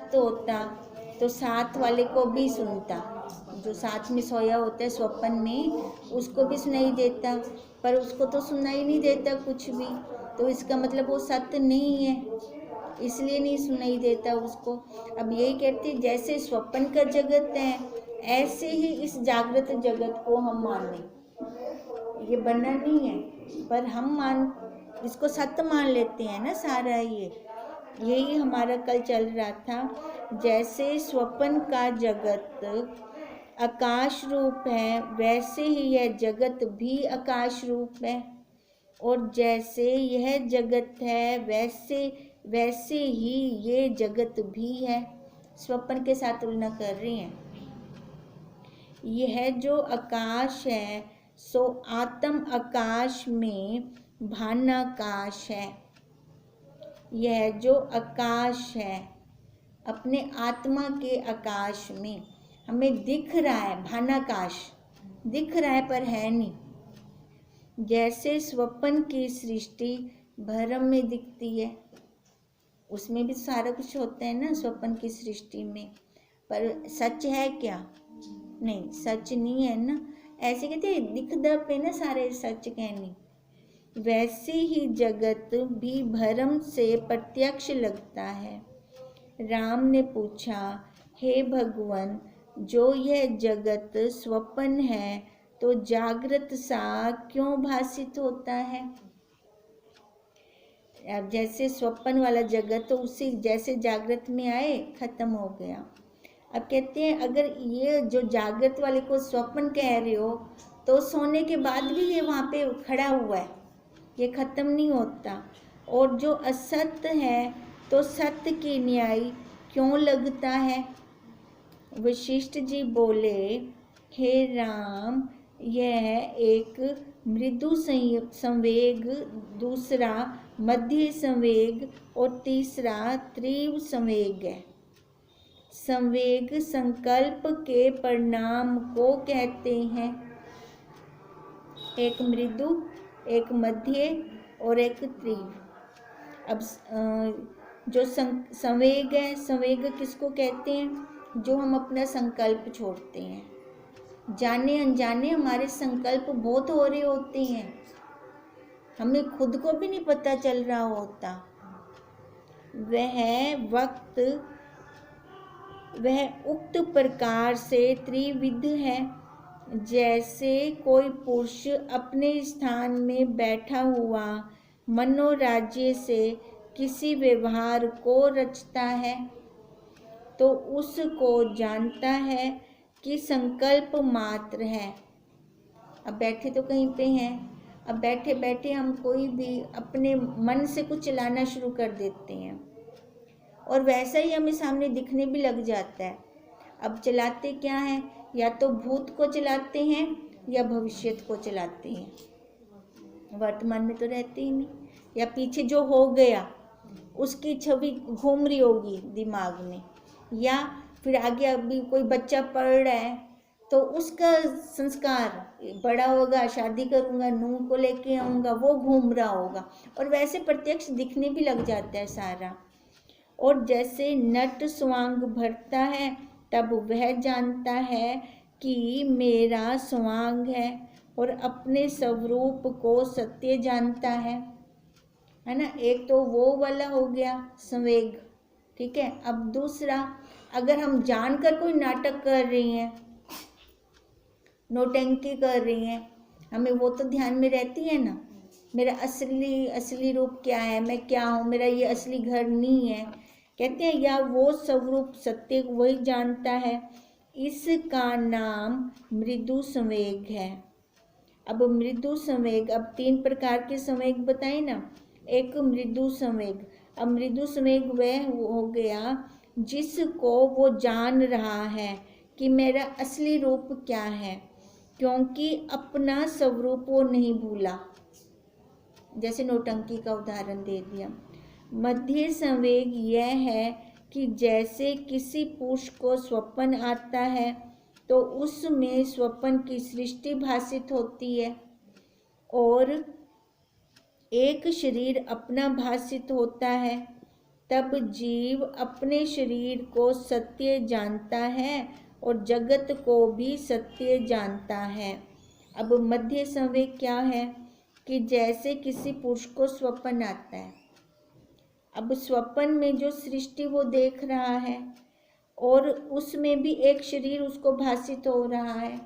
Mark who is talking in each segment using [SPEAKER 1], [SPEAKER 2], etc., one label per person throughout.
[SPEAKER 1] सत्य होता तो साथ वाले को भी सुनता, जो साथ में सोया होता है स्वप्न में उसको भी सुनाई देता, पर उसको तो सुनाई नहीं देता कुछ भी, तो इसका मतलब वो सत्य नहीं है, इसलिए नहीं सुनाई देता उसको। अब यही कहते जैसे स्वप्न का जगत है ऐसे ही इस जागृत जगत को हम माने, ये बना नहीं है पर हम इसको सत्य मान लेते हैं ना सारा। यही हमारा कल चल रहा था। जैसे स्वप्न का जगत आकाश रूप है वैसे ही यह जगत भी आकाश रूप है, और जैसे यह जगत है वैसे ही ये जगत भी है। स्वप्न के साथ तुलना कर रही हैं। यह जो आकाश है सो आत्म आकाश में भानाकाश है। यह जो आकाश है अपने आत्मा के आकाश में हमें दिख रहा है, भानाकाश दिख रहा है पर है नहीं। जैसे स्वप्न की सृष्टि भ्रम में दिखती है, उसमें भी सारा कुछ होता है ना स्वप्न की सृष्टि में, पर सच है क्या? नहीं, सच नहीं है ना। ऐसे कहते हैं दिख दप है ना सारे सच कहने, वैसे ही जगत भी भ्रम से प्रत्यक्ष लगता है। राम ने पूछा, हे भगवान, जो यह जगत स्वप्न है तो जागृत सा क्यों भासित होता है? अब जैसे स्वप्न वाला जगत तो उसी जैसे जागृत में आए खत्म हो गया। अब कहते हैं अगर ये जो जागृत वाले को स्वप्न कह रहे हो तो सोने के बाद भी ये वहाँ पे खड़ा हुआ है, ये खत्म नहीं होता। और जो असत्य है तो सत्य की न्याय क्यों लगता है? वशिष्ठ जी बोले, हे राम, यह एक मृदु संवेग, दूसरा मध्य संवेग और तीसरा तीव्र संवेग है। संवेग संकल्प के परिणाम को कहते हैं, एक मृदु, एक मध्य और एक तीव्र। अब जो संवेग है, संवेग किसको कहते हैं? जो हम अपना संकल्प छोड़ते हैं, जाने अनजाने हमारे संकल्प बहुत हो रहे होते हैं, हमें खुद को भी नहीं पता चल रहा होता। वह उक्त प्रकार से त्रिविध है। जैसे कोई पुरुष अपने स्थान में बैठा हुआ मनोराज्य से किसी व्यवहार को रचता है तो उसको जानता है कि संकल्प मात्र है। अब बैठे तो कहीं पे हैं, अब बैठे बैठे हम कोई भी अपने मन से कुछ चलाना शुरू कर देते हैं और वैसा ही हमें सामने दिखने भी लग जाता है। अब चलाते क्या हैं? या तो भूत को चलाते हैं या भविष्य को चलाते हैं, वर्तमान में तो रहते ही नहीं। या पीछे जो हो गया उसकी छवि घूम रही होगी दिमाग में, या फिर आगे अभी कोई बच्चा पढ़ रहा है तो उसका संस्कार बड़ा होगा, शादी करूँगा, नूह को लेके आऊँगा, वो घूम रहा होगा और वैसे प्रत्यक्ष दिखने भी लग जाता है सारा। और जैसे नट स्वांग भरता है तब वह जानता है कि मेरा स्वांग है और अपने स्वरूप को सत्य जानता है ना। एक तो वो वाला हो गया संवेग, ठीक है। अब दूसरा, अगर हम जानकर कोई नाटक कर रही हैं, नौटंकी कर रही हैं, हमें वो तो ध्यान में रहती है ना, मेरा असली रूप क्या है, मैं क्या हूँ, मेरा ये असली घर नहीं है, कहते हैं, या वो स्वरूप सत्य वही जानता है। इसका नाम मृदु संवेग है। अब मृदु संवेग, अब 3 प्रकार के संवेग बताए ना। एक मृदु संवेग, अब मृदु संवेग वह हो गया जिसको वो जान रहा है कि मेरा असली रूप क्या है, क्योंकि अपना स्वरूप वो नहीं भूला, जैसे नौटंकी का उदाहरण दे दिया। मध्य संवेग यह है कि जैसे किसी पुरुष को स्वप्न आता है तो उसमें स्वप्न की सृष्टि भासित होती है और एक शरीर अपना भासित होता है, तब जीव अपने शरीर को सत्य जानता है और जगत को भी सत्य जानता है। अब मध्य संवेग क्या है कि जैसे किसी पुरुष को स्वप्न आता है। अब स्वप्न में जो सृष्टि वो देख रहा है और उसमें भी एक शरीर उसको भासित हो रहा है।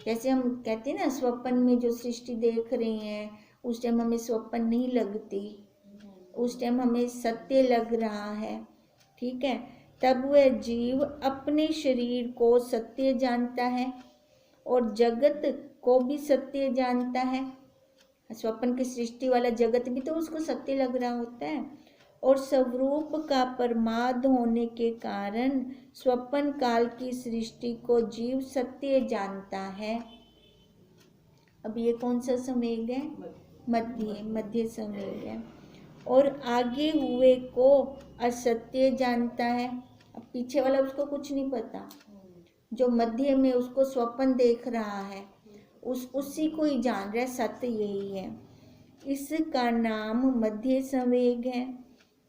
[SPEAKER 1] जैसे हम कहते हैं ना, स्वप्न में जो सृष्टि देख रहे हैं उस टाइम हमें स्वप्न नहीं लगती, उस टाइम हमें सत्य लग रहा है। ठीक है, तब वह जीव अपने शरीर को सत्य जानता है और जगत को भी सत्य जानता है। स्वप्न की सृष्टि वाला जगत भी तो उसको सत्य लग रहा होता है। और स्वरूप का प्रमाद होने के कारण स्वप्न काल की सृष्टि को जीव सत्य जानता है। अब ये कौन सा संवेग है? मध्य संवेग है। और आगे हुए को असत्य जानता है। अब पीछे वाला उसको कुछ नहीं पता, जो मध्य में उसको स्वप्न देख रहा है उसी को ही जान रहा है, सत्य यही है। इसका नाम मध्य संवेग है,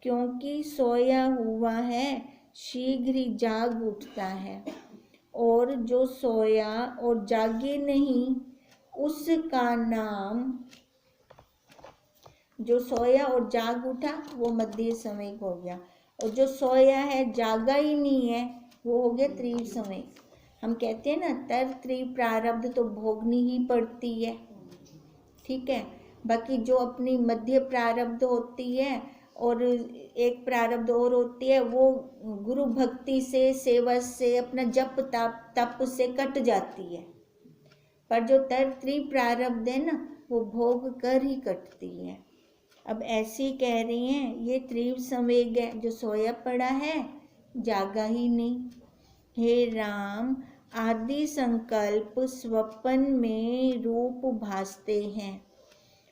[SPEAKER 1] क्योंकि सोया हुआ है शीघ्र ही जाग उठता है, और जो सोया और जागे नहीं उसका नाम, जो सोया और जाग उठा वो मध्य संवेग हो गया, और जो सोया है जागा ही नहीं है वो हो गया त्रिव संवेग। हम कहते हैं ना, तर त्रिव प्रारब्ध तो भोगनी ही पड़ती है। ठीक है, बाकी जो अपनी मध्य प्रारब्ध होती है और एक प्रारब्ध और होती है, वो गुरु भक्ति से, सेवा से, अपना जप तप से कट जाती है। पर जो तर त्रिव प्रारब्ध है ना, वो भोग कर ही कटती है। अब ऐसे कह रही हैं, ये त्रिव संवेग है, जो सोया पड़ा है जागा ही नहीं। हे राम, आदि संकल्प स्वप्न में रूप भासते हैं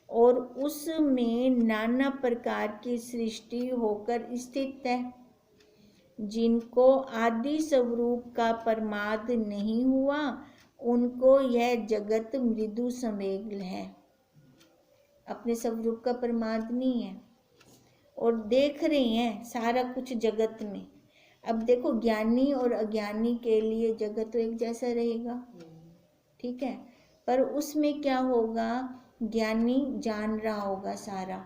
[SPEAKER 1] और उसमें नाना प्रकार की सृष्टि होकर स्थित है। जिनको आदि स्वरूप का प्रमाद नहीं हुआ उनको यह जगत मृदु संवेग है। अपने स्वरूप का प्रमाद नहीं है और देख रहे हैं सारा कुछ जगत में। अब देखो, ज्ञानी और अज्ञानी के लिए जगत तो एक जैसा रहेगा। ठीक है, पर उसमें क्या होगा, ज्ञानी जान रहा होगा सारा,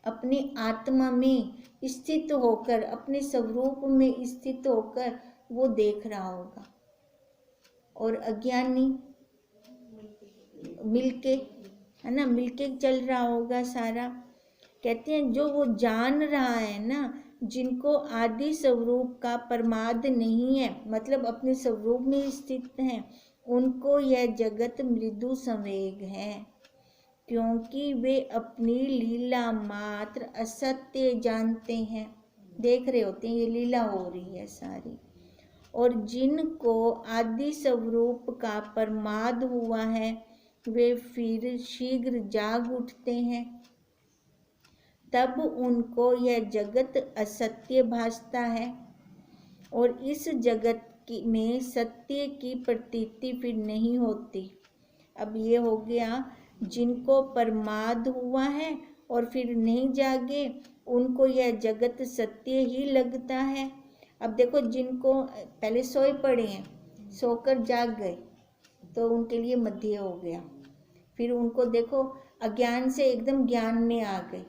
[SPEAKER 1] अपनी आत्मा में स्थित होकर, अपने स्वरूप में स्थित होकर वो देख रहा होगा, और अज्ञानी मिलके, है ना, मिलके चल रहा होगा सारा। कहते हैं जो वो जान रहा है ना, जिनको आदि स्वरूप का प्रमाद नहीं है, मतलब अपने स्वरूप में स्थित हैं, उनको यह जगत मृदु संवेग है, क्योंकि वे अपनी लीला मात्र असत्य जानते हैं। देख रहे होते हैं ये लीला हो रही है सारी। और जिनको आदि स्वरूप का प्रमाद हुआ है वे फिर शीघ्र जाग उठते हैं, तब उनको यह जगत असत्य भासता है और इस जगत में सत्य की प्रतीति फिर नहीं होती। अब ये हो गया, जिनको प्रमाद हुआ है और फिर नहीं जागे उनको यह जगत सत्य ही लगता है। अब देखो, जिनको पहले सोए पड़े हैं, सोकर जाग गए तो उनके लिए मध्य हो गया। फिर उनको देखो अज्ञान से एकदम ज्ञान में आ गए,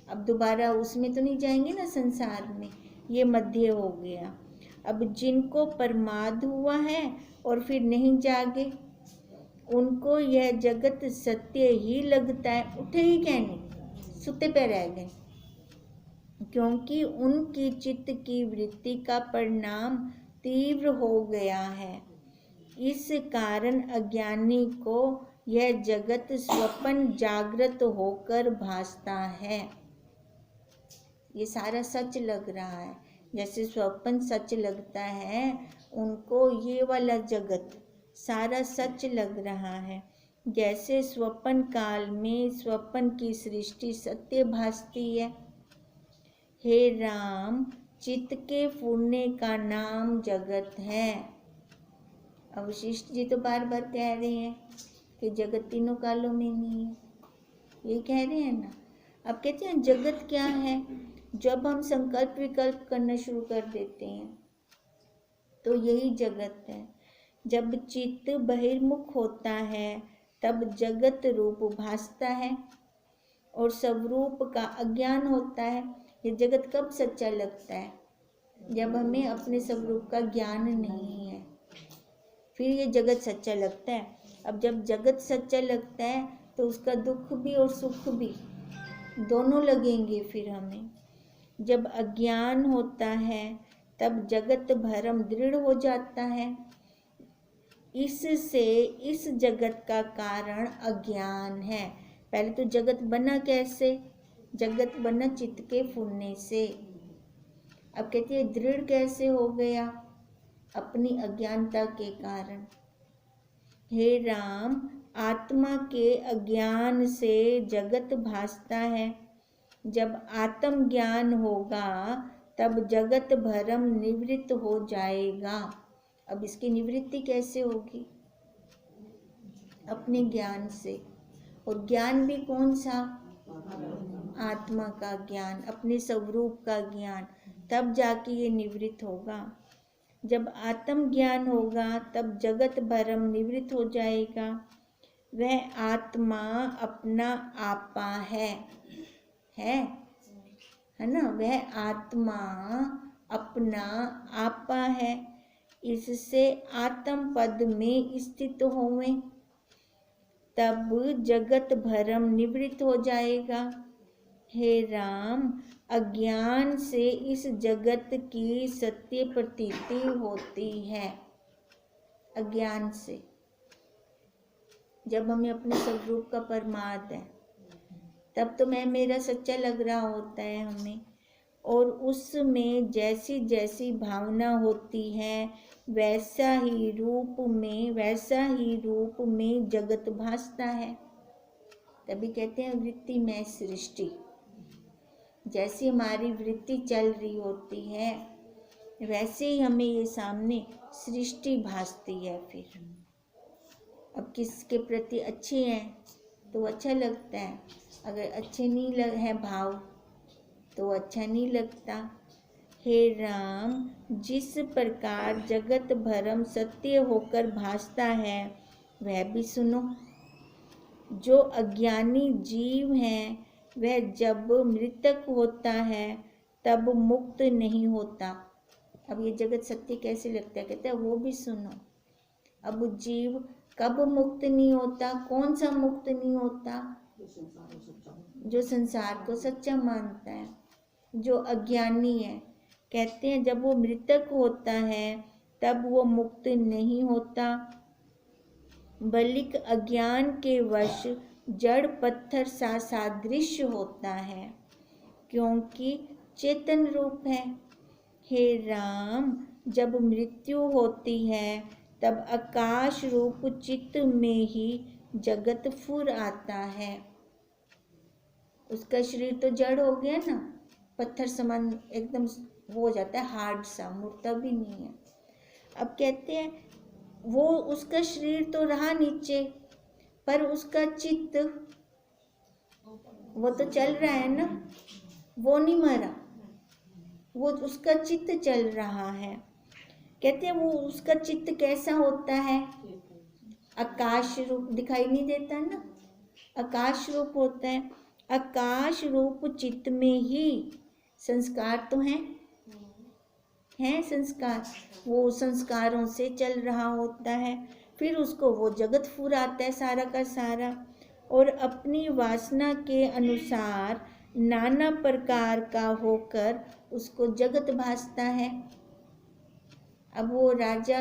[SPEAKER 1] अब दोबारा उसमें तो नहीं जाएंगे ना संसार में, ये मध्य हो गया। अब जिनको प्रमाद हुआ है और फिर नहीं जागे उनको यह जगत सत्य ही लगता है। उठे ही क्या नहीं, सुते पे रह गए, क्योंकि उनकी चित्त की वृत्ति का परिणाम तीव्र हो गया है। इस कारण अज्ञानी को यह जगत स्वप्न जागृत होकर भासता है। ये सारा सच लग रहा है, जैसे स्वप्न सच लगता है उनको ये वाला जगत सारा सच लग रहा है। जैसे स्वप्न काल में स्वप्न की सृष्टि सत्य भासती है। हे राम, चित्त के फूरने का नाम जगत है। अब वशिष्ठ जी तो बार बार कह रहे हैं कि जगत तीनों कालों में नहीं है, ये कह रहे हैं ना। अब कहते हैं जगत क्या है, जब हम संकल्प विकल्प करना शुरू कर देते हैं तो यही जगत है। जब चित्त बहिर्मुख होता है तब जगत रूप भासता है और स्वरूप का अज्ञान होता है। ये जगत कब सच्चा लगता है? जब हमें अपने स्वरूप का ज्ञान नहीं है, फिर ये जगत सच्चा लगता है। अब जब जगत सच्चा लगता है तो उसका दुख भी और सुख भी दोनों लगेंगे फिर हमें। जब अज्ञान होता है तब जगत भरम दृढ़ हो जाता है। इससे इस जगत का कारण अज्ञान है। पहले तो जगत बना कैसे? जगत बना चित्त के फूलने से। अब कहती है दृढ़ कैसे हो गया? अपनी अज्ञानता के कारण। हे राम, आत्मा के अज्ञान से जगत भासता है। जब आत्म ज्ञान होगा तब जगत भरम निवृत्त हो जाएगा। अब इसकी निवृत्ति कैसे होगी? अपने ज्ञान से। और ज्ञान भी कौन सा? आत्मा का ज्ञान, अपने स्वरूप का ज्ञान। तब जाके ये निवृत्त होगा। जब आत्म ज्ञान होगा तब जगत भरम निवृत्त हो जाएगा। वह आत्मा अपना आपा है ना? वह आत्मा अपना आपा है। इससे आत्म पद में स्थित होवें तब जगत भरम निवृत्त हो जाएगा। हे राम, अज्ञान से इस जगत की सत्य प्रतीति होती है। अज्ञान से, जब हमें अपने स्वरूप का परमार्थ है तब तो मैं मेरा सच्चा लग रहा होता है हमें। और उसमें जैसी जैसी भावना होती है वैसा ही रूप में जगत भासता है। तभी कहते हैं वृत्ति में सृष्टि। जैसी हमारी वृत्ति चल रही होती है वैसे ही हमें ये सामने सृष्टि भासती है। फिर अब किसके प्रति अच्छे हैं तो अच्छा लगता है, अगर अच्छे नहीं है भाव तो अच्छा नहीं लगता। हे राम, जिस प्रकार जगत भरम सत्य होकर भासता है वह भी सुनो। जो अज्ञानी जीव है वह जब मृतक होता है तब मुक्त नहीं होता। अब ये जगत सत्य कैसे लगता है? कहता है वो भी सुनो। अब जीव कब मुक्त नहीं होता? कौन सा मुक्त नहीं होता? जो संसार को सच्चा मानता है, जो अज्ञानी है। कहते हैं जब वो मृतक होता है तब वो मुक्त नहीं होता, बल्कि अज्ञान के वश जड़ पत्थर सा सादृश्य होता है, क्योंकि चेतन रूप है। हे राम, जब मृत्यु होती है तब आकाश रूप चित्त में ही जगत फुर आता है। उसका शरीर तो जड़ हो गया ना, पत्थर समान एकदम हो जाता है, हार्ड सा, मुड़ता भी नहीं है। अब कहते हैं वो उसका शरीर तो रहा नीचे, पर उसका चित्त वो तो चल रहा है ना, वो नहीं मरा, वो उसका चित्त चल रहा है। कहते हैं वो उसका चित्त कैसा होता है? आकाश रूप, दिखाई नहीं देता ना, आकाश रूप होता है। आकाश रूप चित्त में ही संस्कार तो हैं संस्कार, वो संस्कारों से चल रहा होता है। फिर उसको वो जगत फुराता है सारा का सारा, और अपनी वासना के अनुसार नाना प्रकार का होकर उसको जगत भासता है। अब वो राजा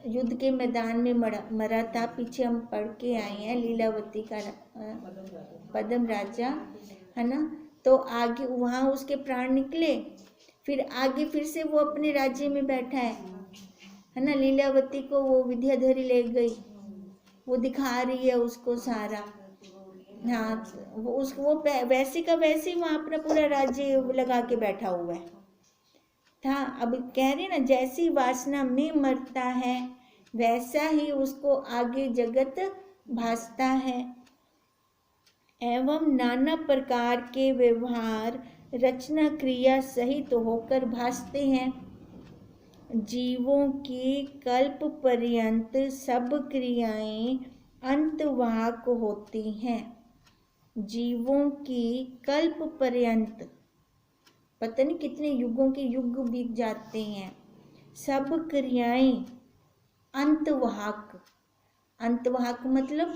[SPEAKER 1] युद्ध के मैदान में मरा था, पीछे हम पढ़ के आए हैं, लीलावती का पद्म राजा है ना। तो आगे वहाँ उसके प्राण निकले, फिर आगे फिर से वो अपने राज्य में बैठा है ना। लीलावती को वो विद्याधरी ले गई, वो दिखा रही है उसको सारा। हाँ, वो वैसे का वैसे वहाँ अपना पूरा राज्य लगा के बैठा हुआ है था। अब कह रहे ना, जैसी वासना में मरता है वैसा ही उसको आगे जगत भासता है। एवं नाना प्रकार के व्यवहार रचना क्रिया सहित होकर भासते हैं। जीवों की कल्प पर्यंत सब क्रियाएं अंतवाहक होती हैं। जीवों की कल्प पर्यंत, पता नहीं कितने युगों के युग बीत जाते हैं, सब क्रियाएं अंतवाहक। अंतवाहक मतलब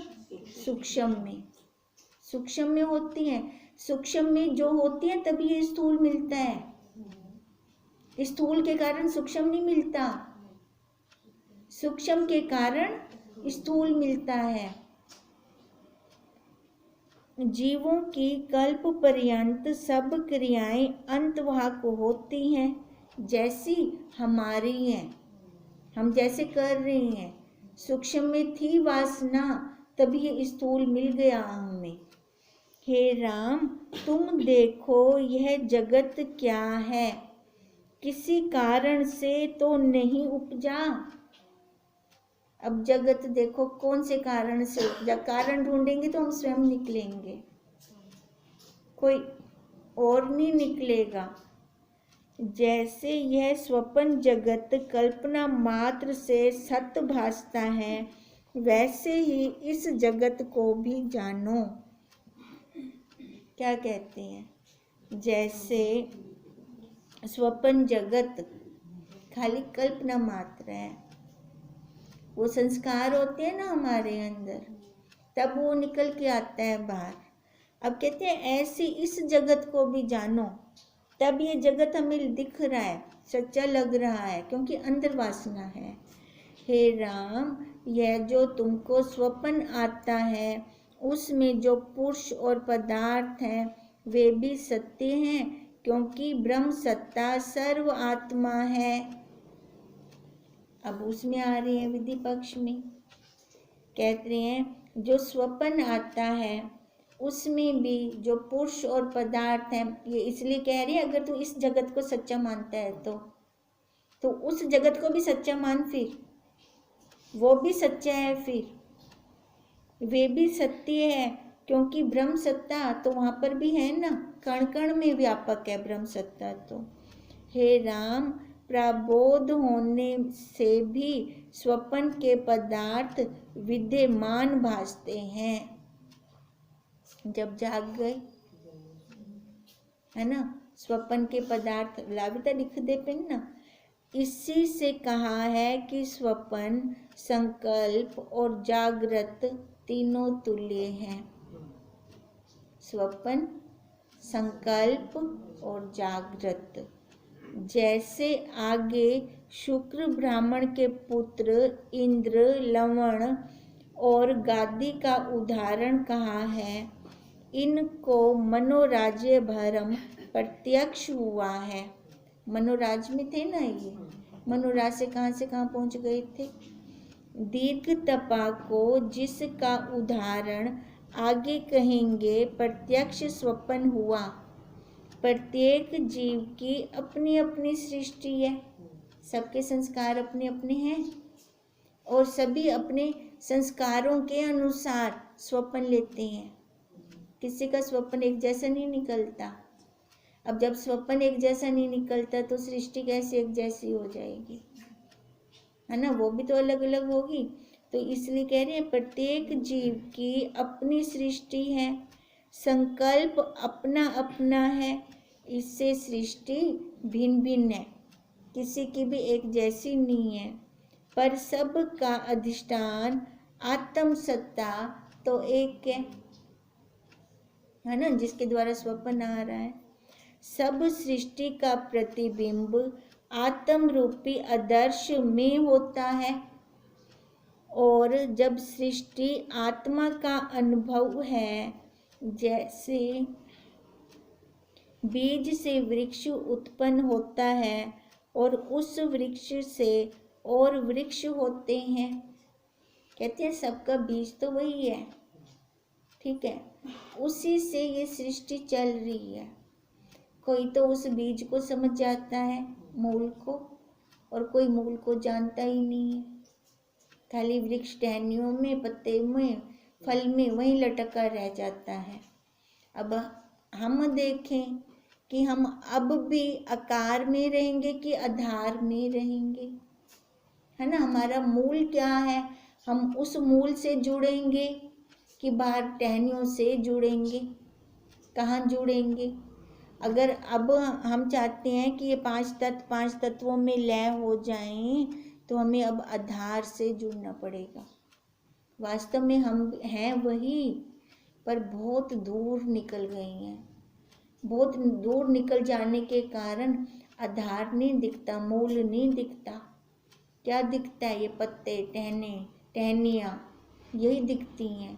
[SPEAKER 1] सूक्ष्म में होती हैं। सूक्ष्म में जो होती है तभी ये स्थूल मिलता है। स्थूल के कारण सूक्ष्म नहीं मिलता, सूक्ष्म के कारण स्थूल मिलता है। जीवों की कल्प पर्यंत सब क्रियाएं अंतवाहक होती हैं, जैसी हमारी हैं, हम जैसे कर रहे हैं। सूक्ष्म में थी वासना, तभी ये स्थूल मिल गया हमें। हे राम, तुम देखो यह जगत क्या है, किसी कारण से तो नहीं उपजा। अब जगत देखो कौन से कारण से उपजा, कारण ढूंढेंगे तो हम स्वयं निकलेंगे, कोई और नहीं निकलेगा। जैसे यह स्वप्न जगत कल्पना मात्र से सत्य भासता है, वैसे ही इस जगत को भी जानो। क्या कहते हैं? जैसे स्वप्न जगत खाली कल्पना मात्र है, वो संस्कार होते हैं ना हमारे अंदर, तब वो निकल के आता है बाहर। अब कहते हैं ऐसे इस जगत को भी जानो, तब ये जगत हमें दिख रहा है, सच्चा लग रहा है, क्योंकि अंदर वासना है। हे राम, यह जो तुमको स्वप्न आता है, उसमें जो पुरुष और पदार्थ हैं वे भी सत्य हैं, क्योंकि ब्रह्म सत्ता सर्व आत्मा है। अब उसमें आ रहे हैं विधि पक्ष में, कहते हैं जो स्वप्न आता है उसमें भी जो पुरुष और पदार्थ हैं, ये इसलिए कह रही है अगर तू इस जगत को सच्चा मानता है तो उस जगत को भी सच्चा मान, फिर वो भी सच्चा है, फिर वे भी सत्य है, क्योंकि ब्रह्म सत्ता तो वहाँ पर भी है ना, कण कण में व्यापक है ब्रह्म सत्ता। तो हे राम, प्रबोध होने से भी स्वप्न के पदार्थ विद्यमान भासते हैं। जब जाग गए है ना, स्वप्न के पदार्थ लाविता लिख दे पिन ना। इसी से कहा है कि स्वप्न, संकल्प और जागृत तीनों तुल्य हैं। स्वप्न, संकल्प और जागृत। जैसे आगे शुक्र ब्राह्मण के पुत्र इंद्र, लवण और गादी का उदाहरण कहा है, इनको मनोराज्य भरम प्रत्यक्ष हुआ है। मनोराज में थे ना ये, मनोराज से कहाँ पहुंच गए थे। दीर्घ तपा को जिसका उदाहरण आगे कहेंगे प्रत्यक्ष स्वप्न हुआ। प्रत्येक जीव की अपनी अपनी सृष्टि है, सबके संस्कार अपने अपने हैं और सभी अपने संस्कारों के अनुसार स्वप्न लेते हैं। किसी का स्वप्न एक जैसा नहीं निकलता। अब जब स्वप्न एक जैसा नहीं निकलता तो सृष्टि कैसे एक जैसी हो जाएगी, है ना, वो भी तो अलग अलग होगी। तो इसलिए कह रहे हैं प्रत्येक जीव की अपनी सृष्टि है, संकल्प अपना अपना है, इससे सृष्टि भिन्न भिन्न है, किसी की भी एक जैसी नहीं है, पर सब का अधिष्ठान आत्म सत्ता तो एक है ना, जिसके द्वारा स्वप्न आ रहा है। सब सृष्टि का प्रतिबिंब आत्म रूपी आदर्श में होता है, और जब सृष्टि आत्मा का अनुभव है, जैसे बीज से वृक्ष उत्पन्न होता है और उस वृक्ष से और वृक्ष होते हैं। कहते हैं सबका बीज तो वही है, ठीक है, उसी से ये सृष्टि चल रही है। कोई तो उस बीज को समझ जाता है, मूल को, और कोई मूल को जानता ही नहीं है, खाली वृक्ष टहनियों में, पत्ते में, फल में वहीं लटका रह जाता है। अब हम देखें कि हम अब भी आकार में रहेंगे कि आधार में रहेंगे, है ना। हमारा मूल क्या है, हम उस मूल से जुड़ेंगे कि बाहर टहनियों से जुड़ेंगे, कहाँ जुड़ेंगे। अगर अब हम चाहते हैं कि ये पांच तत्वों में लय हो जाएं, तो हमें अब आधार से जुड़ना पड़ेगा। वास्तव में हम हैं वही, पर बहुत दूर निकल गए हैं। बहुत दूर निकल जाने के कारण आधार नहीं दिखता, मूल नहीं दिखता। क्या दिखता है, ये पत्ते, टहनियाँ यही दिखती हैं,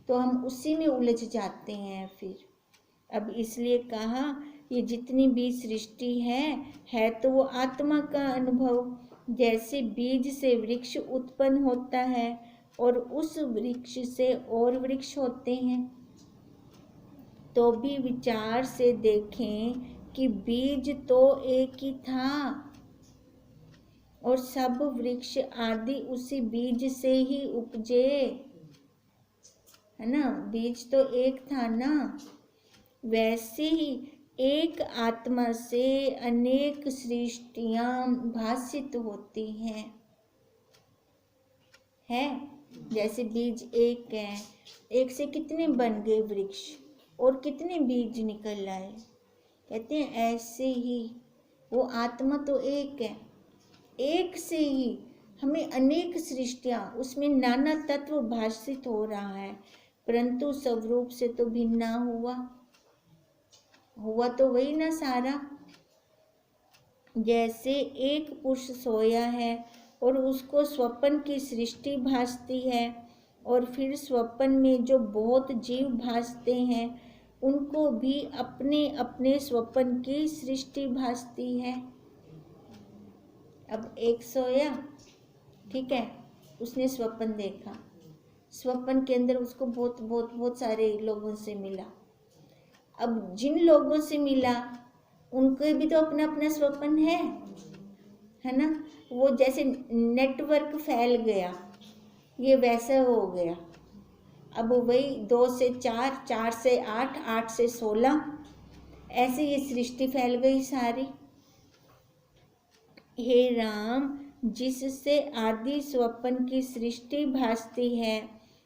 [SPEAKER 1] तो हम उसी में उलझ जाते हैं फिर। अब इसलिए कहा ये जितनी भी सृष्टि है तो वो आत्मा का अनुभव। जैसे बीज से वृक्ष उत्पन्न होता है और उस वृक्ष से और वृक्ष होते हैं, तो भी विचार से देखें कि बीज तो एक ही था और सब वृक्ष आदि उसी बीज से ही उपजे, है ना। बीज तो एक था ना। वैसे ही एक आत्मा से अनेक सृष्टियां भासित होती हैं, है। जैसे बीज एक है, एक से कितने बन गए वृक्ष और कितने बीज निकल आए। कहते हैं ऐसे ही वो आत्मा तो एक है, एक से ही हमें अनेक सृष्टियां, उसमें नाना तत्व भाषित हो रहा है, परंतु स्वरूप से तो भिन्न हुआ तो वही ना सारा। जैसे एक पुरुष सोया है और उसको स्वप्न की सृष्टि भासती है, और फिर स्वप्न में जो बहुत जीव भासते हैं उनको भी अपने अपने स्वप्न की सृष्टि भासती है। अब एक सोया, ठीक है, उसने स्वप्न देखा, स्वप्न के अंदर उसको बहुत बहुत बहुत सारे लोगों से मिला। अब जिन लोगों से मिला उनके भी तो अपना अपना स्वप्न है ना। वो जैसे नेटवर्क फैल गया, ये वैसा हो गया। अब वही 2 से 4, 4 से 8, 8 से 16, ऐसे ये सृष्टि फैल गई सारी। हे राम, जिससे आदि स्वप्न की सृष्टि भासती है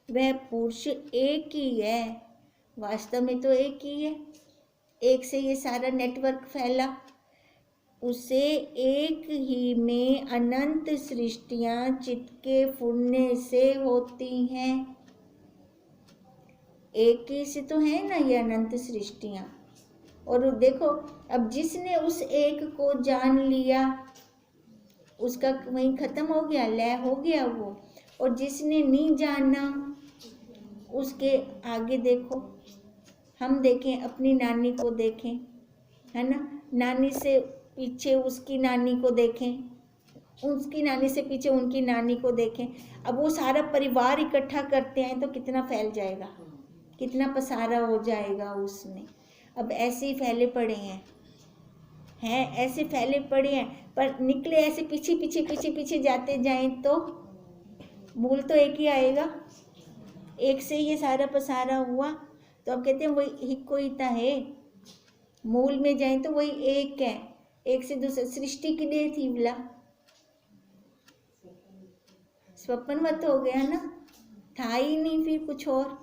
[SPEAKER 1] वह पुरुष एक ही है। वास्तव में तो एक ही है, एक से ये सारा नेटवर्क फैला। उसे एक ही में अनंत सृष्टियां चित्त के फुरने से होती हैं। एक ही से तो है ना ये अनंत सृष्टियां। और देखो, अब जिसने उस एक को जान लिया उसका वहीं खत्म हो गया, लय हो गया वो। और जिसने नहीं जाना उसके आगे देखो, हम देखें अपनी नानी को देखें, है ना। नानी से पीछे उसकी नानी को देखें, उसकी नानी से पीछे उनकी नानी को देखें। अब वो सारा परिवार इकट्ठा करते हैं तो कितना फैल जाएगा, कितना पसारा हो जाएगा उसमें। अब ऐसे ही फैले पड़े हैं ऐसे फैले पड़े हैं, पर निकले ऐसे पीछे पीछे पीछे पीछे जाते जाएं तो मूल तो एक ही आएगा। एक से ये सारा पसारा हुआ, तो अब कहते हैं वही ही कोई है। मूल में जाए तो वही एक है, एक से दूसरा सृष्टि की दे थी बोला, स्वप्नवत हो गया ना, था ही नहीं फिर कुछ और।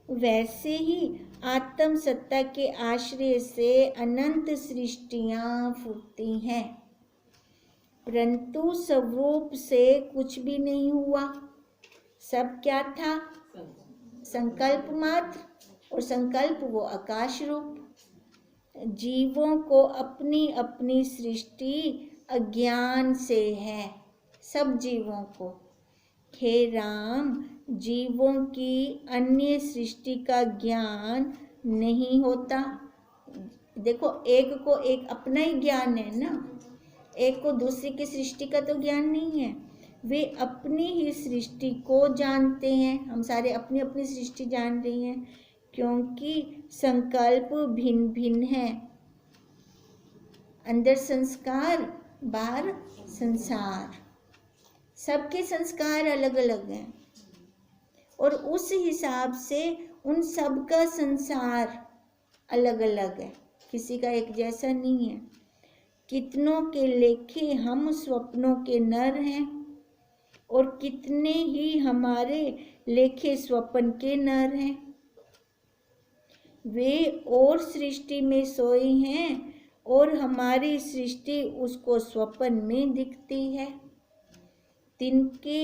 [SPEAKER 1] वैसे ही आत्म सत्ता के आश्रय से अनंत सृष्टियां फूटती हैं, परंतु स्वरूप से कुछ भी नहीं हुआ। सब क्या था, संकल्प मात्र, और संकल्प वो आकाश रूप। जीवों को अपनी अपनी सृष्टि अज्ञान से है, सब जीवों को। हे राम, जीवों की अन्य सृष्टि का ज्ञान नहीं होता। देखो, एक को एक अपना ही ज्ञान है ना, एक को दूसरी की सृष्टि का तो ज्ञान नहीं है। वे अपनी ही सृष्टि को जानते हैं। हम सारे अपनी अपनी सृष्टि जान रहे हैं, क्योंकि संकल्प भिन्न भिन्न है। अंदर संस्कार, बाहर संसार, सबके संस्कार अलग अलग हैं, और उस हिसाब से उन सब का संसार अलग अलग है, किसी का एक जैसा नहीं है। कितनों के लेखे हम स्वप्नों के नर हैं और कितने ही हमारे लेखे स्वप्न के नर हैं। वे और सृष्टि में सोए हैं और हमारी सृष्टि उसको स्वप्न में दिखती है। तिनके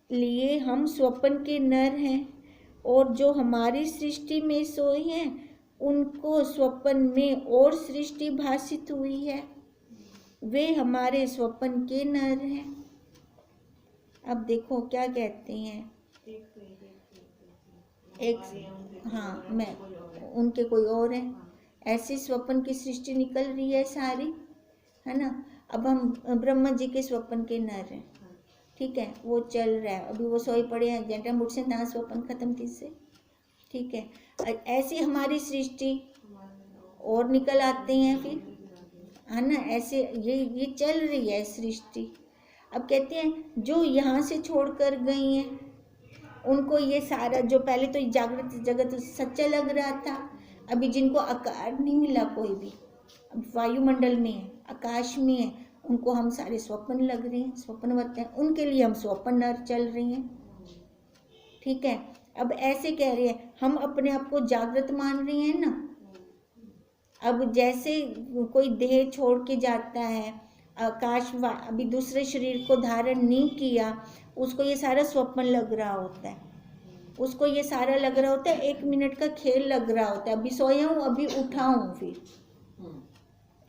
[SPEAKER 1] लिए हम स्वप्न के नर हैं और जो हमारी सृष्टि में सोए हैं उनको स्वप्न में और सृष्टि भासित हुई है। वे हमारे स्वप्न के नर हैं। अब देखो क्या कहते हैं, एक हाँ मैं उनके कोई और हैं, ऐसी स्वप्न की सृष्टि निकल रही है सारी, है ना। अब हम ब्रह्मा जी के स्वप्न के नर हैं, ठीक है, वो चल रहा है, अभी वो सोए पड़े हैं, घंटा मुठ से ना स्वप्न खत्म थी से, ठीक है। ऐसी हमारी सृष्टि और निकल आते हैं फिर, है ना। ऐसे ये चल रही है सृष्टि। अब कहते हैं जो यहाँ से छोड़कर गई हैं उनको ये सारा, जो पहले तो जागृत जगत सच्चा लग रहा था, अभी जिनको आकार नहीं मिला कोई भी, अब वायुमंडल में है, आकाश में है, उनको हम सारे स्वप्न लग रहे हैं, स्वप्नवत हैं, उनके लिए हम स्वप्न नर चल रही हैं, ठीक है। अब ऐसे कह रहे हैं हम अपने आप को जागृत मान रही हैं ना। अब जैसे कोई देह छोड़ के जाता है, आकाश अभी दूसरे शरीर को धारण नहीं किया, उसको ये सारा स्वप्न लग रहा होता है, उसको ये सारा लग रहा होता है, 1 मिनट का खेल लग रहा होता है, अभी सोया हूँ अभी उठा हूँ, फिर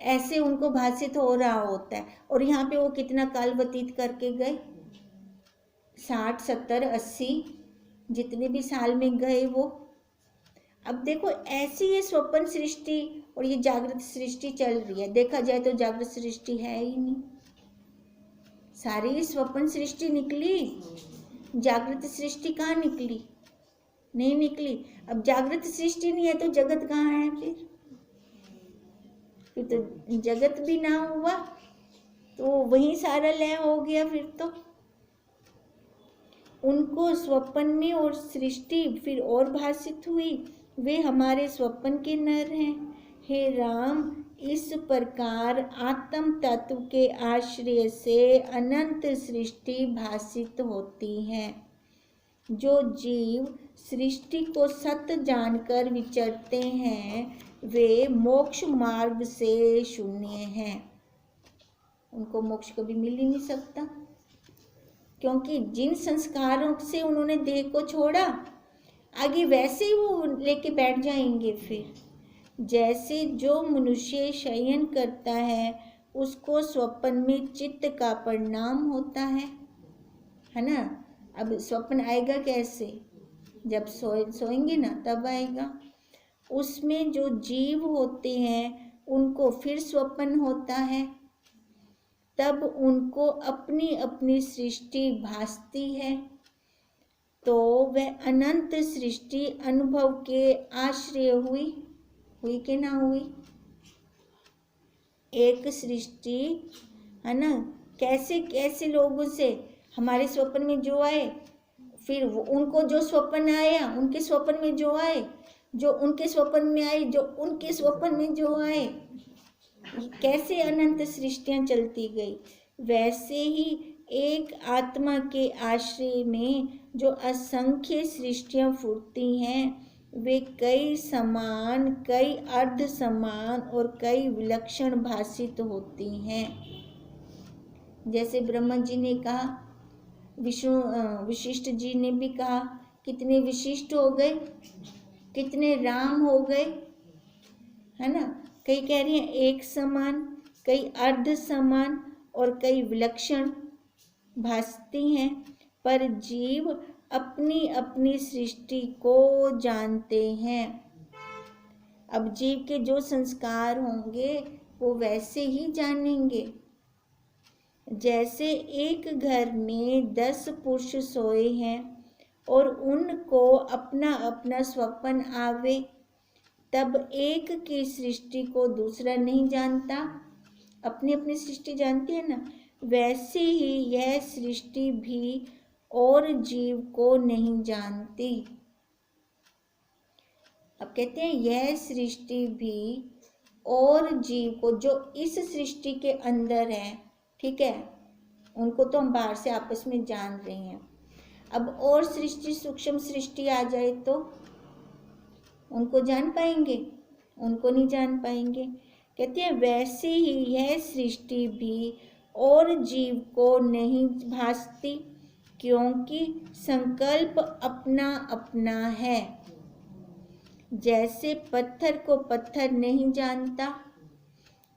[SPEAKER 1] ऐसे उनको भाषित हो रहा होता है। और यहाँ पे वो कितना काल व्यतीत करके गए, 60 70 80 जितने भी साल में गए वो। अब देखो ऐसी ये स्वप्न सृष्टि और ये जागृत सृष्टि चल रही है। देखा जाए तो जागृत सृष्टि है ही नहीं, सारी स्वप्न सृष्टि निकली, जागृत सृष्टि कहाँ निकली, नहीं निकली। अब जागृत सृष्टि नहीं है तो जगत कहाँ है फिर तो जगत भी ना हुआ तो वहीं सारा लय हो गया फिर तो। उनको स्वप्न में और सृष्टि फिर और भाषित हुई, वे हमारे स्वप्न के नर हैं। हे राम, इस प्रकार आत्म तत्व के आश्रय से अनंत सृष्टि भाषित होती है। जो जीव सृष्टि को सत्य जानकर विचरते हैं वे मोक्ष मार्ग से शून्य हैं, उनको मोक्ष कभी मिल ही नहीं सकता, क्योंकि जिन संस्कारों से उन्होंने देह को छोड़ा आगे वैसे ही वो लेके बैठ जाएंगे। फिर जैसे जो मनुष्य शयन करता है उसको स्वप्न में चित्त का परिणाम होता है ना। अब स्वप्न आएगा कैसे, जब सोएंगे ना तब आएगा। उसमें जो जीव होते हैं उनको फिर स्वप्न होता है, तब उनको अपनी अपनी सृष्टि भासती है, तो वह अनंत सृष्टि अनुभव के आश्रय हुई कि ना हुई। एक सृष्टि है ना, कैसे कैसे लोगों से हमारे स्वप्न में जो आए, फिर उनको जो स्वप्न आया उनके स्वप्न में जो आए, जो उनके स्वप्न में आए, जो उनके स्वप्न में जो आए, कैसे अनंत सृष्टियां चलती गई। वैसे ही एक आत्मा के आश्रय में जो असंख्य सृष्टियां फूटती हैं वे कई समान, कई अर्ध समान और कई विलक्षण भाषित होती हैं। जैसे ब्रह्मा जी ने कहा, विशिष्ट जी ने भी कहा, कितने विशिष्ट हो गए, कितने राम हो गए, है ना। कई कह रही हैं एक समान, कई अर्ध समान और कई विलक्षण भासती हैं, पर जीव अपनी अपनी सृष्टि को जानते हैं। अब जीव के जो संस्कार होंगे वो वैसे ही जानेंगे। जैसे एक घर में 10 पुरुष सोए हैं और उनको अपना अपना स्वप्न आवे, तब एक की सृष्टि को दूसरा नहीं जानता, अपनी अपनी सृष्टि जानती है ना। वैसे ही यह सृष्टि भी और जीव को नहीं जानती। अब कहते हैं यह सृष्टि भी और जीव को जो इस सृष्टि के अंदर है, ठीक है, उनको तो हम बाहर से आपस में जान रहे हैं। अब और सृष्टि, सूक्ष्म सृष्टि आ जाए तो उनको जान पाएंगे? उनको नहीं जान पाएंगे। कहते हैं वैसे ही यह सृष्टि भी और जीव को नहीं भासती, क्योंकि संकल्प अपना अपना है। जैसे पत्थर को पत्थर नहीं जानता,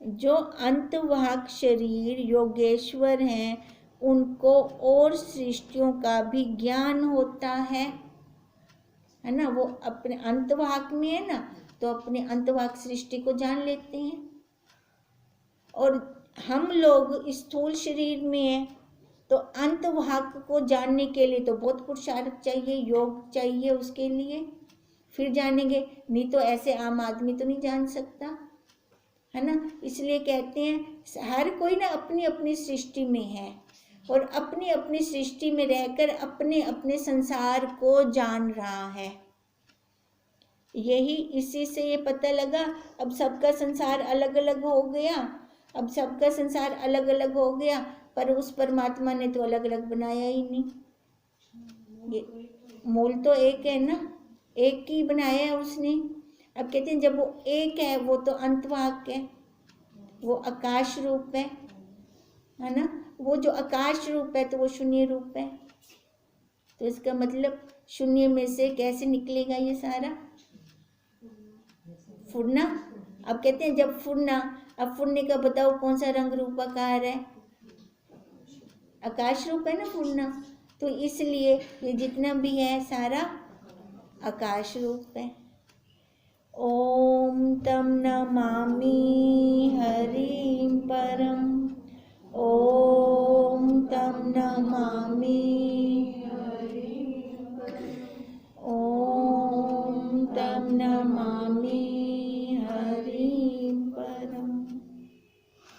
[SPEAKER 1] जो अंतवाहक शरीर योगेश्वर हैं उनको और सृष्टियों का भी ज्ञान होता है ना। वो अपने अंतवाहक में है ना, तो अपने अंतवाहक सृष्टि को जान लेते हैं। और हम लोग स्थूल शरीर में हैं, तो अंतवाहक को जानने के लिए तो बहुत पुरुषार्थ चाहिए, योग चाहिए उसके लिए, फिर जानेंगे, नहीं तो ऐसे आम आदमी तो नहीं जान सकता, है ना। इसलिए कहते हैं हर कोई ना अपनी अपनी सृष्टि में है और अपनी अपनी सृष्टि में रहकर अपने अपने संसार को जान रहा है। यही इसी से ये पता लगा, अब सबका संसार अलग अलग हो गया, अब सबका संसार अलग अलग हो गया, पर उस परमात्मा ने तो अलग अलग बनाया ही नहीं। ये मूल तो एक है ना, एक ही बनाया है उसने। अब कहते हैं जब वो एक है, वो तो अंतवाहक है, वो आकाश रूप है ना। वो जो आकाश रूप है तो वो शून्य रूप है, तो इसका मतलब शून्य में से कैसे निकलेगा ये सारा फुरना। अब कहते हैं जब फुरना, अब फुरने का बताओ कौन सा रंग रूपाकार है? आकाश रूप है ना फुरना, तो इसलिए ये जितना भी है सारा आकाश रूप है। ओम तम नमामि हरिं परम, ओम तम नमामि हरिं परम, ओम तम नमामि